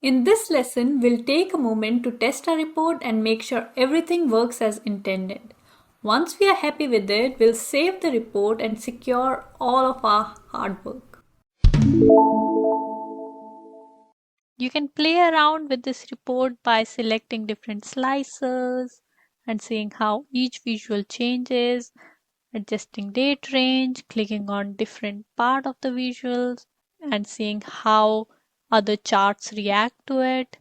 In this lesson, we'll take a moment to test our report and make sure everything works as intended. Once we are happy with it, we'll save the report and secure all of our hard work. You can play around with this report by selecting different slices and seeing how each visual changes, adjusting date range, clicking on different part of the visuals and seeing how other charts react to it.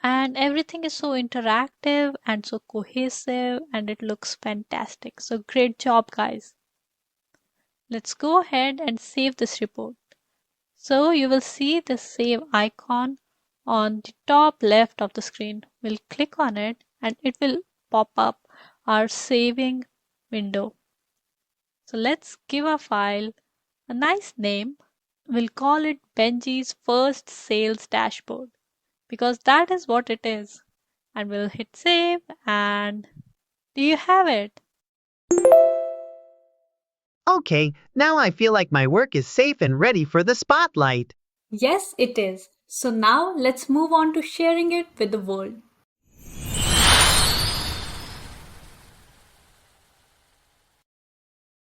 And everything is so interactive and so cohesive and it looks fantastic. So great job, guys. Let's go ahead and save this report. So you will see the save icon on the top left of the screen. We'll click on it and it will pop up our saving window. So let's give our file a nice name. We'll call it Benji's first sales dashboard because that is what it is. And we'll hit save and do you have it? Okay, now I feel like my work is safe and ready for the spotlight. Yes, it is. So now let's move on to sharing it with the world.